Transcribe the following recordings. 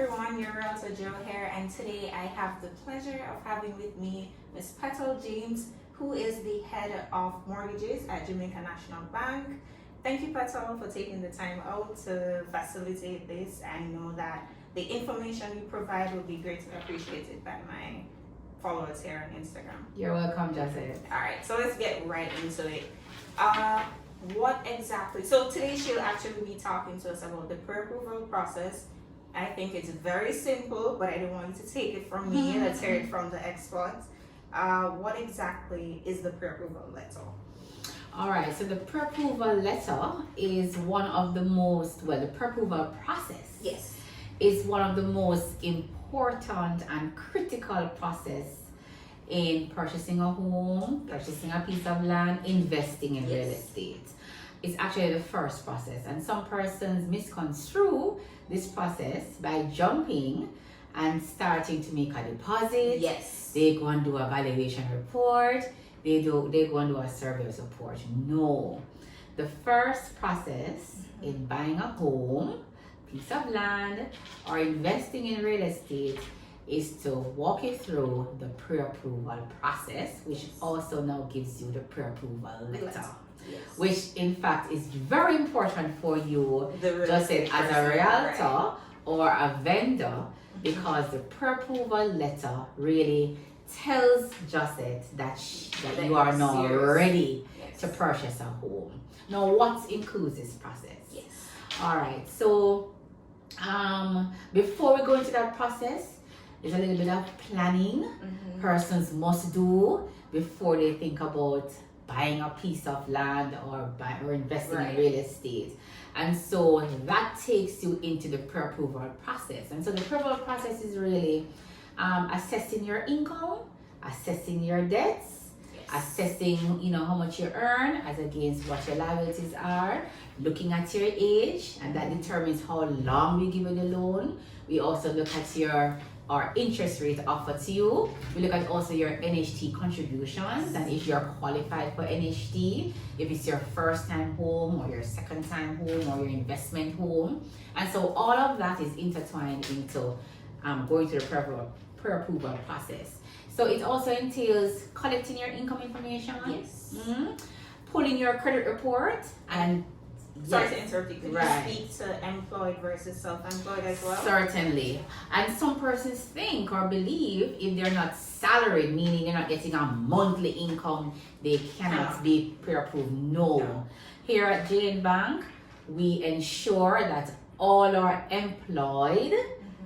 everyone, your Realtor Joe here, and today I have the pleasure of having with me Ms. Petal James, who is the head of mortgages at Jamaica National Bank. Thank you, Petal, for taking the time out to facilitate this. I know that the information you provide will be greatly appreciated by my followers here on Instagram. You're welcome, Jozette. All right, so let's get right into it. What exactly? So today she'll actually be talking to us about the pre-approval process. I think it's very simple, but I don't want you to take it from me. Let's hear it from the experts. What exactly is the pre-approval letter? All right, so the pre-approval letter is one of the most, well, the pre-approval process is one of the most important and critical process in purchasing a home, purchasing a piece of land, investing in real estate. It's actually the first process, and some persons misconstrue this process by jumping and starting to make a deposit. They go and do a valuation report. They go and do a survey report. No, the first process in buying a home, piece of land, or investing in real estate is to walk you through the pre-approval process, which also now gives you the pre-approval letter. Which in fact is very important for you, just as a realtor or a vendor, because the pre-approval letter really tells Jozette that you are now ready to purchase a home. Now, what includes this process? All right, so before we go into that process, there's a little bit of planning persons must do before they think about buying a piece of land or investing in real estate. And so that takes you into the pre-approval process. And so the pre-approval process is really assessing your income, assessing your debts, assessing how much you earn as against what your liabilities are, looking at your age, and that determines how long we give you the loan. We also look at our interest rate offered to you. We look at also your NHT contributions and if you're qualified for NHT, if it's your first time home or your second time home or your investment home. And so all of that is intertwined into going through the pre-approval process. So it also entails collecting your income information, pulling your credit report, and sorry to interrupt you. Could you speak to employed versus self-employed as well? Certainly. And some persons think or believe if they're not salaried, meaning they're not getting a monthly income, they cannot be pre-approved. No. Here at JN Bank, we ensure that all our employed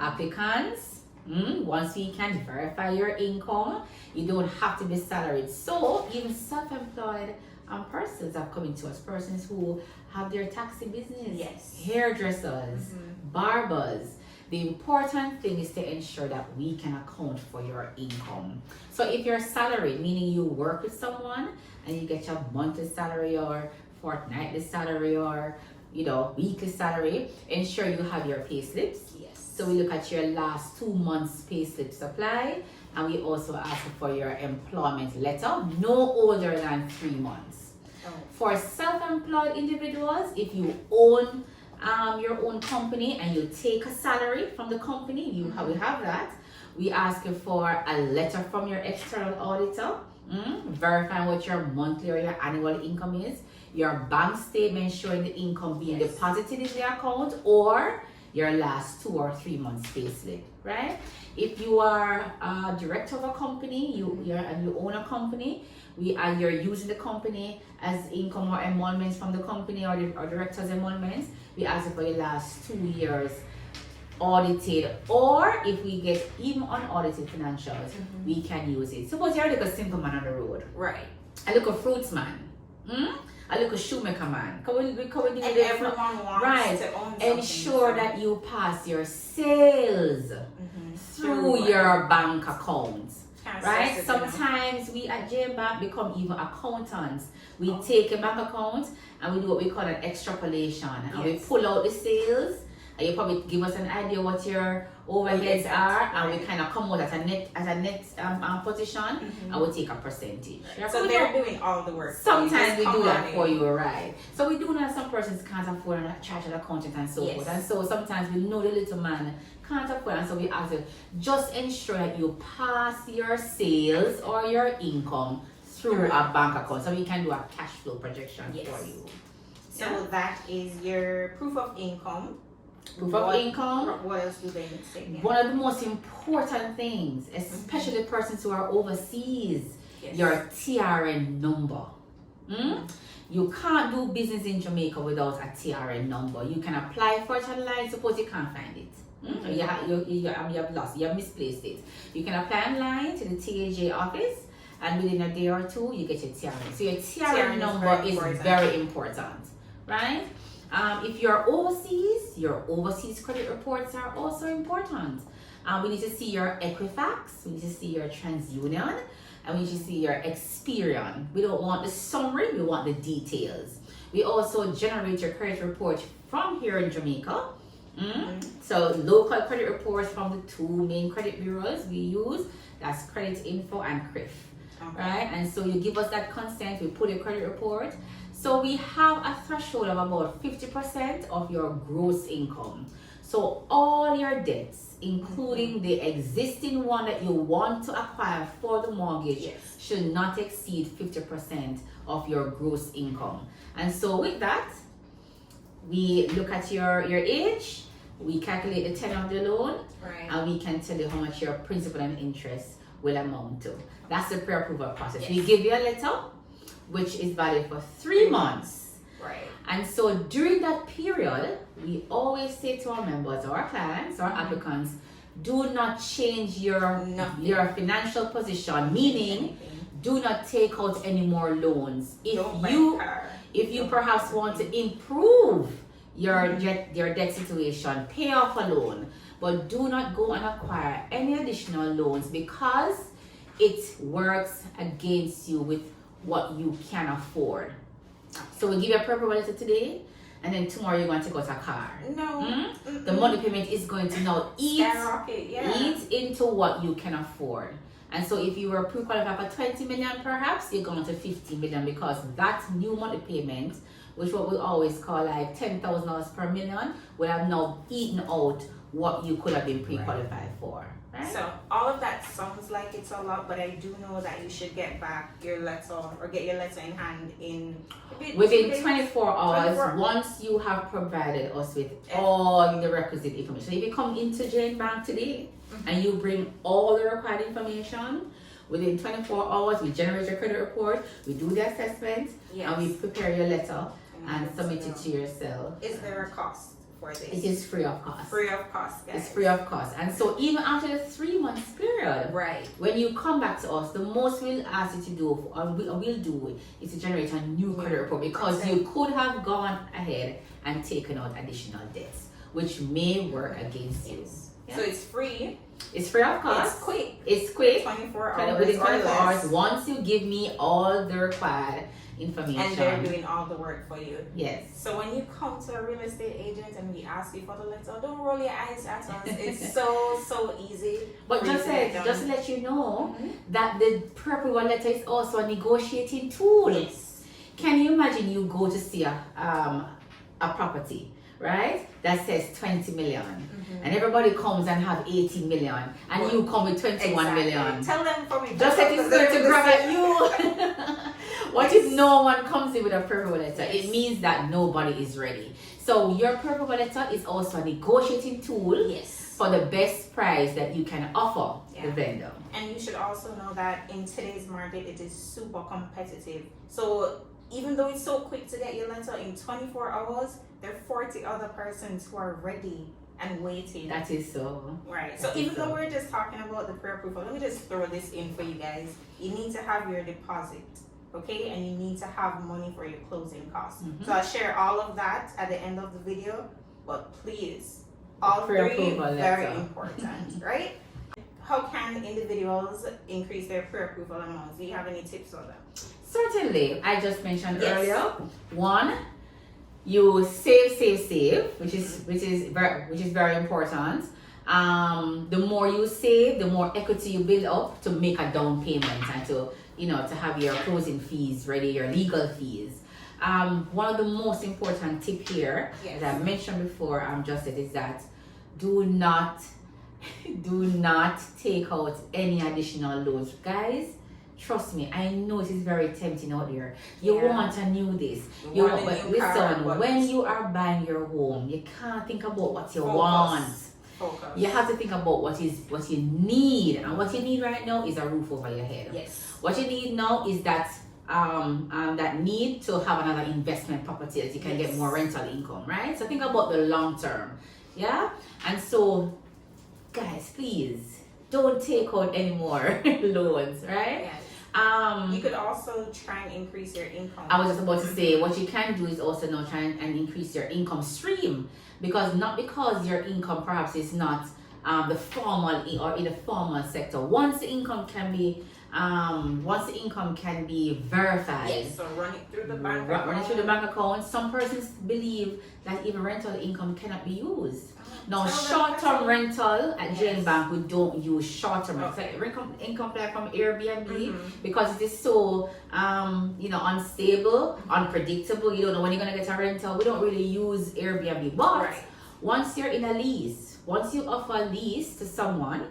applicants, once we can verify your income, you don't have to be salaried. So even self-employed persons are coming to us, persons who have their taxi business, hairdressers, barbers. The important thing is to ensure that we can account for your income. So if you're salaried, meaning you work with someone and you get your monthly salary or fortnightly salary or weekly salary, ensure you have your pay slips. So we look at your last 2 months pay slip supply, and we also ask for your employment letter, no older than 3 months. For self-employed individuals, if you own your own company and you take a salary from the company, we have that. We ask you for a letter from your external auditor, verifying what your monthly or your annual income is, your bank statement showing the income being deposited in the account, or your last 2 or 3 months pay slip, right? If you are a director of a company, you own a company, you're using the company as income or emoluments from the company or director's emoluments, we ask you for your last 2 years audited, or if we get even unaudited financials, we can use it. Suppose you're like a simple man on the road. I look a fruits man. I look a shoemaker man. Can we give and everyone wants to own something. Ensure that you pass your sales through your bank accounts. Right? Sometimes we at JM Bank become even accountants. We take a bank account and we do what we call an extrapolation. And we pull out the sales and you probably give us an idea what your overheads are, and we kind of come out as a net position, and we take a percentage. Right. So they're doing all the work. Sometimes we do that for you, right? So we do know some persons can't afford a chartered accountant and so forth, and so sometimes we know the little man can't afford, and so we ask you just ensure that you pass your sales or your income through a bank account, so we can do a cash flow projection for you. So that is your proof of income. Proof of income. What else do they say? One of the most important things, especially persons who are overseas, your TRN number. You can't do business in Jamaica without a TRN number. You can apply for it online, suppose you can't find it. You have lost, you have misplaced it. You can apply online to the TAJ office, and within a day or two, you get your TRN. So your TRN number is very important, right? If you're overseas, your overseas credit reports are also important. We need to see your Equifax, we need to see your TransUnion, and we need to see your Experian. We don't want the summary, we want the details. We also generate your credit report from here in Jamaica. So local credit reports from the two main credit bureaus we use, that's Credit Info and CRIF. Right? And so you give us that consent, we put your credit report. So we have a threshold of about 50% of your gross income. So all your debts, including the existing one that you want to acquire for the mortgage, should not exceed 50% of your gross income. And so with that, we look at your age, we calculate the tenure of the loan, and we can tell you how much your principal and interest will amount to. That's the pre-approval process. We give you a letter which is valid for 3 months. And so during that period, we always say to our members, our clients, our applicants, do not change your financial position, meaning do not take out any more loans. If you perhaps want to improve your debt situation, pay off a loan, but do not go and acquire any additional loans, because it works against you with what you can afford. So we give you a pre-approval letter today, and then tomorrow you're going to take out a car. The money payment is going to now eat into what you can afford. And so if you were pre-qualified for 20 million, perhaps you're going to 50 million, because that new money payment, which what we always call like $10,000 per million, will have now eaten out what you could have been pre-qualified for. Right? So all of that sounds like it's a lot, but I do know that you should get back your letter, or get your letter in hand within 24 hours once you have provided us with all the requisite information. So if you come into Jane Bank today and you bring all the required information, within 24 hours we generate your credit report, we do the assessment, and we prepare your letter and submit it to yourself. Is there a cost for this? It is free of cost. Free of cost, guys. It's free of cost. And so even after the 3 months period, when you come back to us, the most we'll ask you to do, or we'll do, is to generate a new credit report, because you could have gone ahead and taken out additional debts, which may work against you. So it's free. It's free of cost. It's quick. 24 hours. Within 24 hours, once you give me all the required information. And they're doing all the work for you. Yes. So when you come to a real estate agent and we ask you for the letter, don't roll your eyes at us. It's so easy. But just to let you know that the pre-approval letter is also a negotiating tool. Yes. Can you imagine you go to see a property, right, that says 20 million, and everybody comes and have 80 million, and you come with 21 million. Tell them for me. Just like it's going to grab at you. What if no one comes in with a pre-approval letter? It means that nobody is ready. So your pre-approval letter is also a negotiating tool for the best price that you can offer the vendor. And you should also know that in today's market, it is super competitive. So even though it's so quick to get your letter in 24 hours, there are 40 other persons who are ready and waiting. That is so. Right. So even though we're just talking about the pre-approval, let me just throw this in for you guys. You need to have your deposit, okay? And you need to have money for your closing costs. So I'll share all of that at the end of the video, but please, all three very important, right? How can individuals increase their pre-approval amounts? Do you have any tips on that? Certainly. I just mentioned earlier, one, you save, which is very important. The more you save, the more equity you build up to make a down payment and to have your closing fees ready, your legal fees. One of the most important tip here, as I mentioned before, Jozette, is that do not take out any additional loans, guys. Trust me, I know it is very tempting out there. You want a new this. But listen, when you are buying your home, you can't think about what you want. Focus. You have to think about what you need, and what you need right now is a roof over your head. Yes. What you need now is that need to have another investment property that you can get more rental income, right? So think about the long term, and so guys, please don't take out any more loans, right? Yes. You could also try and increase your income. I was just about to say, what you can do is also now try and increase your income stream, because your income perhaps is not the formal or in the formal sector. Once the income can be verified, yes, so run it through the bank account. Run it through the bank account. Some persons believe that even rental income cannot be used. Now, short-term rental at Jane Bank, we don't use short-term income like from Airbnb, because it is so unstable, unpredictable. You don't know when you're gonna get a rental. We don't really use Airbnb, but once you're in a lease, once you offer a lease to someone,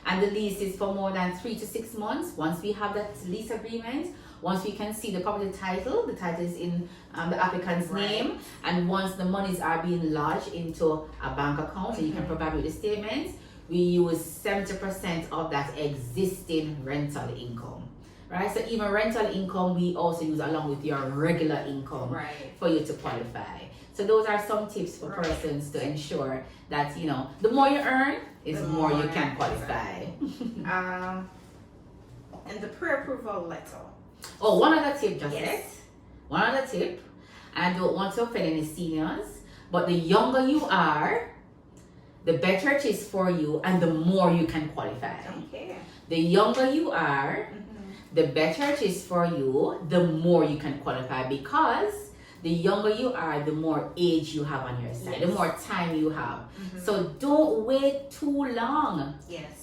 and the lease is for more than 3 to 6 months, once we have that lease agreement, once we can see the property title, the title is in the applicant's name, and once the monies are being lodged into a bank account, so you can provide with the statements, we use 70% of that existing rental income. Right? So even rental income, we also use along with your regular income for you to qualify. So those are some tips for persons to ensure that, the more you earn, is the more you can qualify. And the pre-approval letter. Oh, one other tip, Jozette. One other tip. I don't want to offend any seniors, but the younger you are, the better it is for you and the more you can qualify. Okay. The younger you are, the better it is for you, the more you can qualify, because the younger you are, the more age you have on your side, the more time you have. So don't wait too long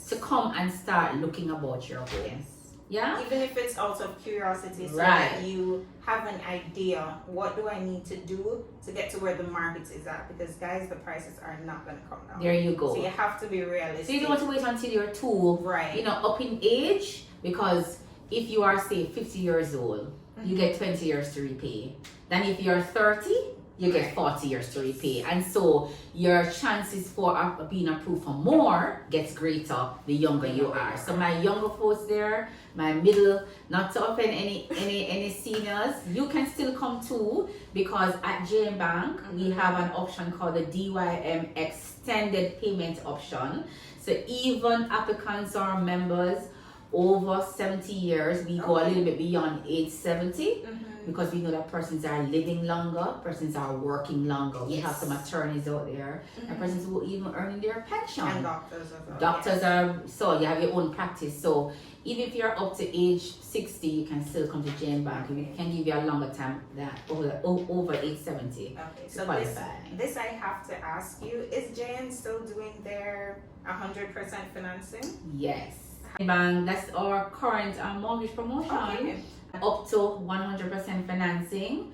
to come and start looking about your home. Yeah? Even if it's out of curiosity, so that you have an idea, what do I need to do to get to where the market is at? Because guys, the prices are not going to come down. There you go. So you have to be realistic. So you don't want to wait until you're too, up in age, because if you are, say, 50 years old, you get 20 years to repay. Then if you're 30, you get 40 years to repay. And so your chances for being approved for more gets greater the younger you are. So my younger folks there, my middle, not to offend any seniors, you can still come too, because at JM Bank, we have an option called the DYM extended payment option. So even applicants or members over 70 years, we go a little bit beyond age 70, because we know that persons are living longer, persons are working longer. We have some attorneys out there, and persons who are even earning their pension. And doctors as well. Doctors are, so you have your own practice. So even if you're up to age 60, you can still come to Jane Bank. We can give you a longer time than over age 70 so qualify. This I have to ask you, is Jane still doing their 100% financing? Yes. Bank, that's our current mortgage promotion. Up to 100% financing.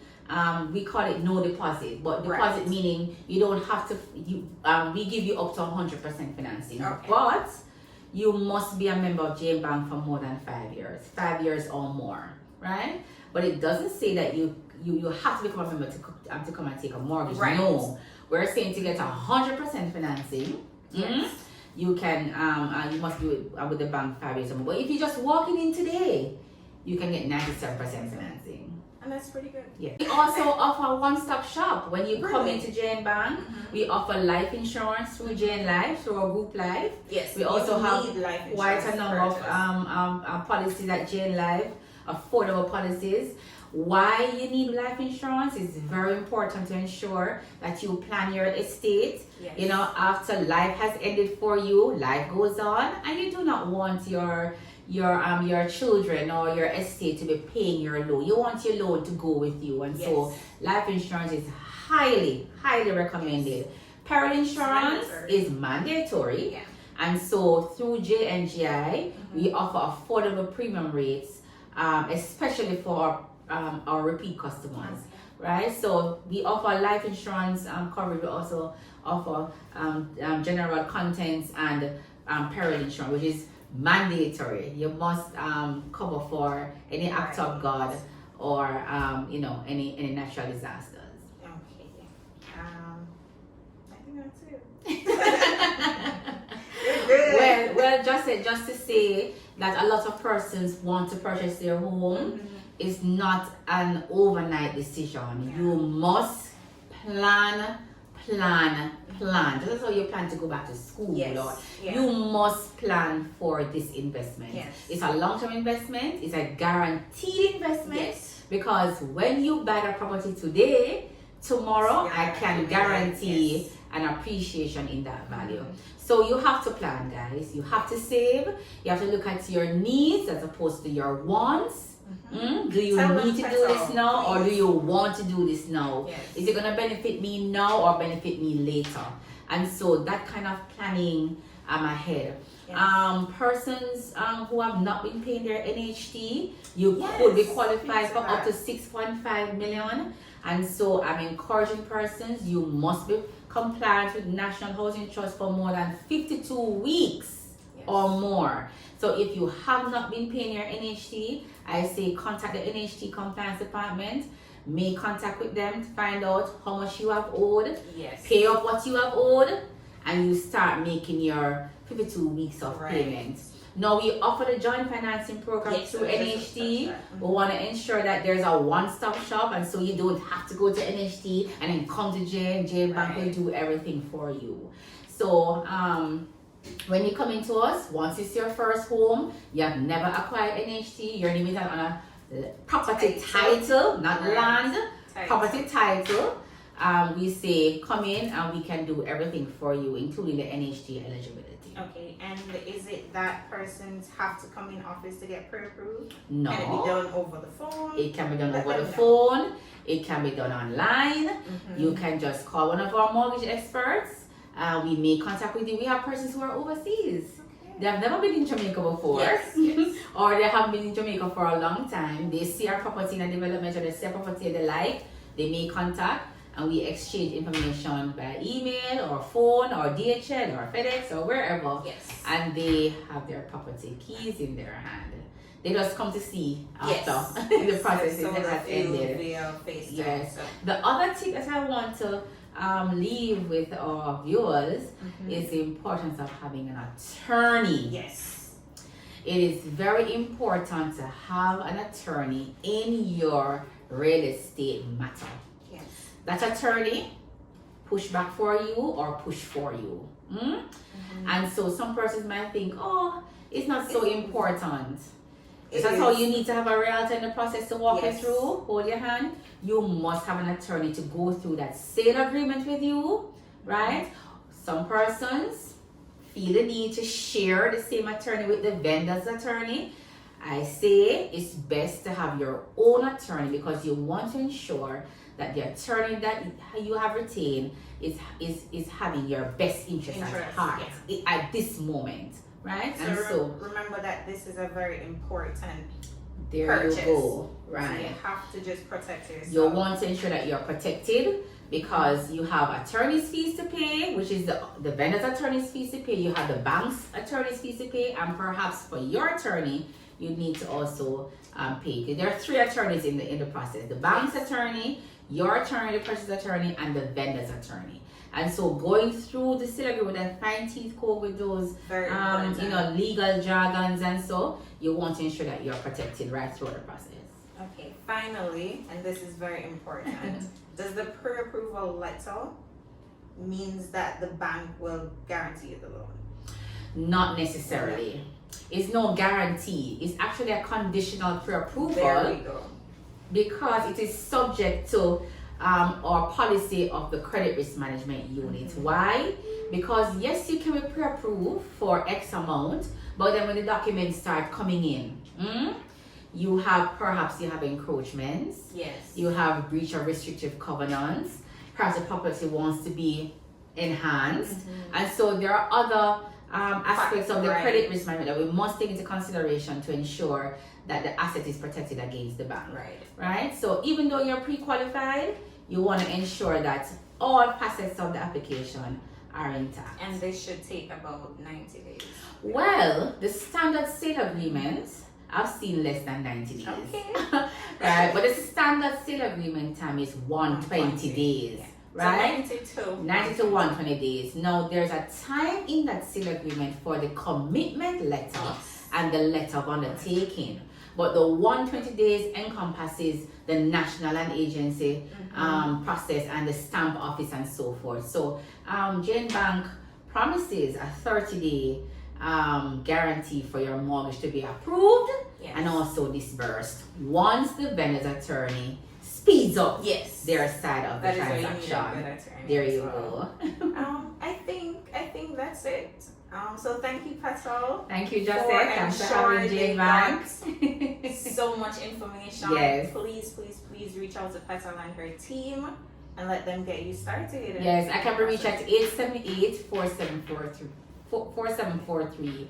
We call it no deposit, but deposit meaning you don't have to. We give you up to 100% financing, but you must be a member of JAMAICA Bank for more than 5 years, 5 years or more, right? But it doesn't say that you have to become a member to come and take a mortgage. No, we're saying to get 100% financing. You can you must do it with the bank 5 years or more. But if you're just walking in today, you can get 97% financing. And that's pretty good. Yeah. We also offer one-stop shop. When you come into Jane Bank, we offer life insurance through Jane Life, through our group life. Yes. We also have quite a number of policies at Jane Life, affordable policies. Why you need life insurance is very important to ensure that you plan your estate. After life has ended for you, life goes on, and you do not want your your children or your estate to be paying your loan. You want your loan to go with you, and so life insurance is highly recommended. Peril insurance is mandatory, and so through JNGI we offer affordable premium rates, especially for our repeat customers. Right, so we offer life insurance coverage. We also offer general contents and peril insurance, which is mandatory. You must cover for any act of God or any natural disasters. Okay, I think that's it. well, just to say that a lot of persons want to purchase their home. It's not an overnight decision. You must plan. This is how you plan to go back to school, Lord. You must plan for this investment. It's a long-term investment. It's a guaranteed investment because when you buy the property today, tomorrow I can guarantee an appreciation in that value. So you have to plan, guys. You have to save. You have to look at your needs as opposed to your wants. Do you need to do this now, or do you want to do this now? Is it going to benefit me now or benefit me later? And so that kind of planning ahead. Persons who have not been paying their NHT, you could be qualified for up to 6.5 million. And so I'm encouraging persons, you must be compliant with National Housing Trust for more than 52 weeks or more. So if you have not been paying your NHT, I say contact the NHT compliance department. Make contact with them to find out how much you have owed. Pay up what you have owed, and you start making your 52 weeks of payments. Now we offer the joint financing program through NHT. We want to ensure that there's a one-stop shop, and so you don't have to go to NHT and then come to J&J Bank will do everything for you. So when you come into us, once it's your first home, you have never acquired NHT, your name is on a property title, not land, property title. We say come in and we can do everything for you, including the NHT eligibility. Okay, and is it that persons have to come in office to get pre-approved? No. Can it be done over the phone? It can be done over the phone. It can be done online. You can just call one of our mortgage experts. We make contact with you. We have persons who are overseas. They have never been in Jamaica before, or they haven't been in Jamaica for a long time. They see our property in a development, or they see our property they like. They make contact, and we exchange information by email or phone or DHL or FedEx or wherever. And they have their property keys in their hand. They just come to see after the process has ended. The other tip that I want to leave with our viewers is the importance of having an attorney. It is very important to have an attorney in your real estate matter. That attorney push back for you or push for you. And so some persons might think, oh, it's not so important. That's how you need to have a realtor in the process to walk you through, hold your hand. You must have an attorney to go through that sale agreement with you, right? Some persons feel the need to share the same attorney with the vendor's attorney. I say it's best to have your own attorney because you want to ensure that the attorney that you have retained is having your best interest at heart at this moment, right? So remember that this is a very important purchase. You go, right? So you have to just protect yourself. You want to ensure that you're protected because you have attorney's fees to pay, which is the vendor's attorney's fees to pay. You have the bank's attorney's fees to pay, and perhaps for your attorney, you need to also pay. There are three attorneys in the process: the bank's attorney, your attorney, the purchase attorney, and the vendor's attorney. And so going through the sale agreement and fine teeth code with those legal jargons, and so you want to ensure that you're protected right through the process. Okay, finally, and this is very important, does the pre-approval letter means that the bank will guarantee the loan? Not necessarily. It's no guarantee. It's actually a conditional pre-approval. There we go. Because it is subject to our policy of the credit risk management unit. Why? Because yes, you can be pre-approved for X amount, but then when the documents start coming in, you have encroachments. Yes. You have breach of restrictive covenants. Perhaps the property wants to be enhanced, and so there are other aspects of the credit risk management that we must take into consideration to ensure that the asset is protected against the bank. Right. So even though you're pre-qualified, you want to ensure that all facets of the application are intact. And they should take about 90 days. Well, the standard sale agreement, I've seen less than 90 days. Okay. Right, but the standard sale agreement time is 120 days. Right? So 90 to 120 days. Now, there's a time in that sale agreement for the commitment letter and the letter of undertaking. But the 120 days encompasses the national and agency process and the stamp office and so forth. So, Jane Bank promises a 30-day guarantee for your mortgage to be approved and also disbursed once the vendor's attorney speeds up their side of the transaction. There you go. I think that's it. So thank you, Petal. Thank you, Jozette. Thanks for having Jane Bank. So much information. Yes. Please reach out to Petal and her team and let them get you started. Yes, I can be reached at 878-4743. 4743.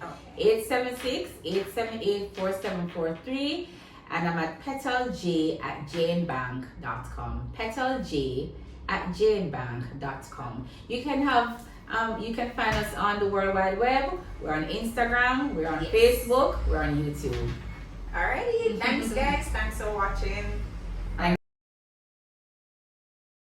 876-878-4743. And I'm at petalj@janebank.com. petalj@janebank.com. You can find us on the World Wide Web. We're on Instagram, we're on Facebook, we're on YouTube. Alrighty, thanks guys, thanks for watching.